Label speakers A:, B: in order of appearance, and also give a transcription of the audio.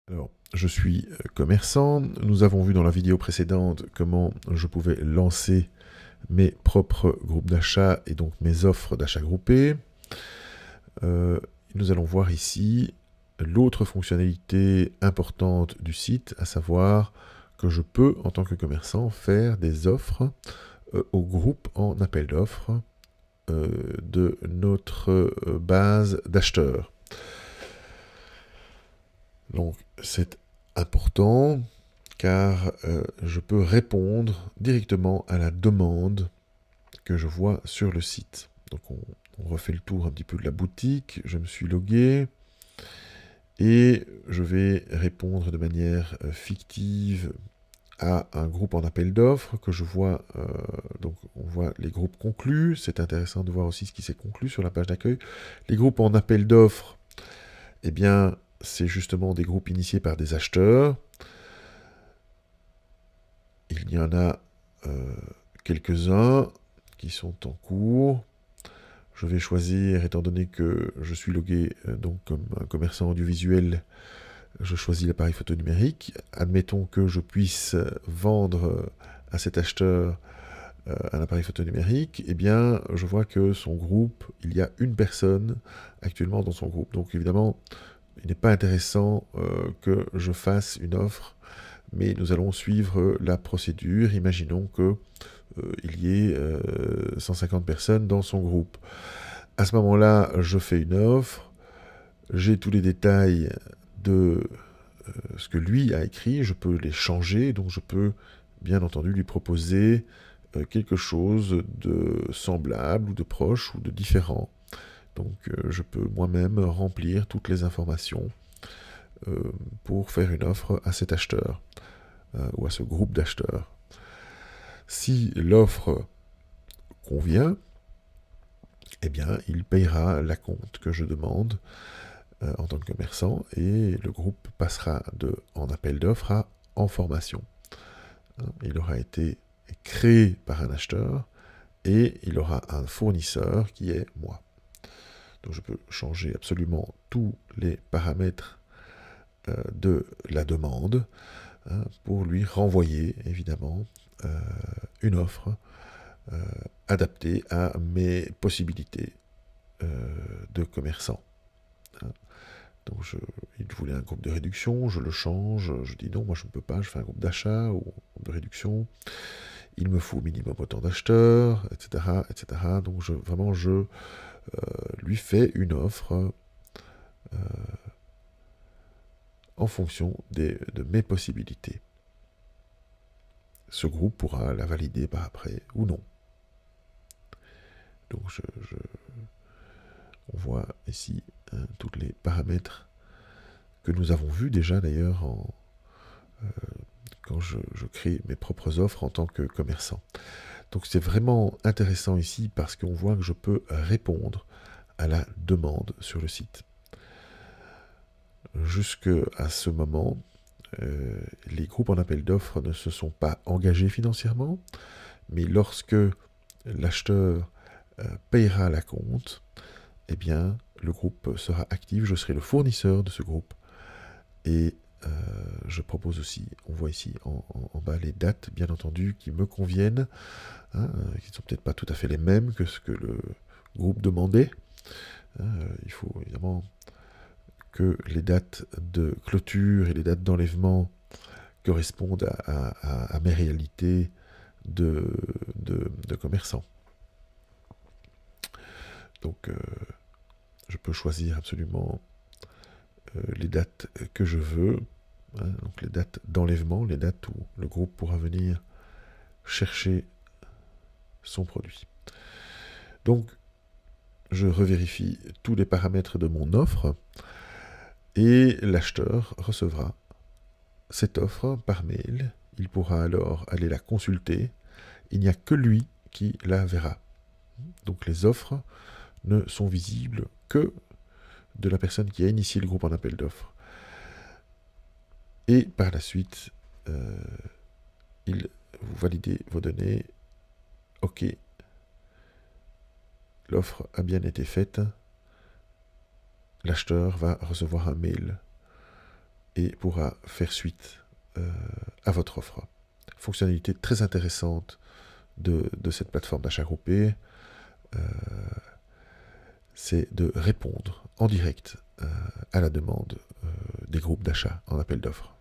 A: Alors, je suis commerçant. Nous avons vu dans la vidéo précédente comment je pouvais lancer mes propres groupes d'achat et donc mes offres d'achat groupés. Nous allons voir ici l'autre fonctionnalité importante du site, à savoir que je peux, en tant que commerçant, faire des offres au groupe en appel d'offres de notre base d'acheteurs. Donc, c'est important car je peux répondre directement à la demande que je vois sur le site. Donc on refait le tour un petit peu de la boutique, je me suis logué et je vais répondre de manière fictive à un groupe en appel d'offres que je vois, donc on voit les groupes conclus, c'est intéressant de voir aussi ce qui s'est conclu sur la page d'accueil. Les groupes en appel d'offres, eh bien c'est justement des groupes initiés par des acheteurs. Il y en a quelques-uns qui sont en cours. Je vais choisir, étant donné que je suis logué donc comme un commerçant audiovisuel, je choisis l'appareil photo numérique. Admettons que je puisse vendre à cet acheteur un appareil photo numérique. Eh bien, je vois que son groupe, il y a une personne actuellement dans son groupe. Donc évidemment, il n'est pas intéressant que je fasse une offre, mais nous allons suivre la procédure. Imaginons que il y ait 150 personnes dans son groupe. À ce moment-là, je fais une offre, j'ai tous les détails de ce que lui a écrit, je peux les changer, donc je peux bien entendu lui proposer quelque chose de semblable ou de proche ou de différent. Donc je peux moi-même remplir toutes les informations pour faire une offre à cet acheteur ou à ce groupe d'acheteurs. Si l'offre convient, eh bien, il payera l'acompte que je demande en tant que commerçant et le groupe passera en appel d'offres à en formation. Il aura été créé par un acheteur et il aura un fournisseur qui est moi. Donc je peux changer absolument tous les paramètres de la demande pour lui renvoyer évidemment une offre adaptée à mes possibilités de commerçant. Donc il voulait un groupe de réduction, je le change, je dis non, moi je ne peux pas, je fais un groupe d'achat ou un groupe de réduction. Il me faut au minimum autant d'acheteurs, etc., etc. Donc vraiment je lui fais une offre en fonction de mes possibilités. Ce groupe pourra la valider par après ou non. Donc on voit ici tous les paramètres que nous avons vus déjà d'ailleurs quand je crée mes propres offres en tant que commerçant. Donc c'est vraiment intéressant ici parce qu'on voit que je peux répondre à la demande sur le site. Jusqu'à ce moment, les groupes en appel d'offres ne se sont pas engagés financièrement, mais lorsque l'acheteur payera l'acompte, eh bien, le groupe sera actif, je serai le fournisseur de ce groupe. Et je propose aussi, on voit ici en bas les dates, bien entendu, qui me conviennent, qui ne sont peut-être pas tout à fait les mêmes que ce que le groupe demandait. Il faut évidemment que les dates de clôture et les dates d'enlèvement correspondent à mes réalités de commerçant. Donc, je peux choisir absolument les dates que je veux, donc les dates d'enlèvement, les dates où le groupe pourra venir chercher son produit. Donc, je revérifie tous les paramètres de mon offre et l'acheteur recevra cette offre par mail. Il pourra alors aller la consulter. Il n'y a que lui qui la verra. Donc les offres ne sont visibles que de la personne qui a initié le groupe en appel d'offres. Et par la suite, vous validez vos données. OK. L'offre a bien été faite. L'acheteur va recevoir un mail. et pourra faire suite à votre offre. Fonctionnalité très intéressante de cette plateforme d'achat groupé, c'est de répondre en direct à la demande des groupes d'achat en appel d'offres.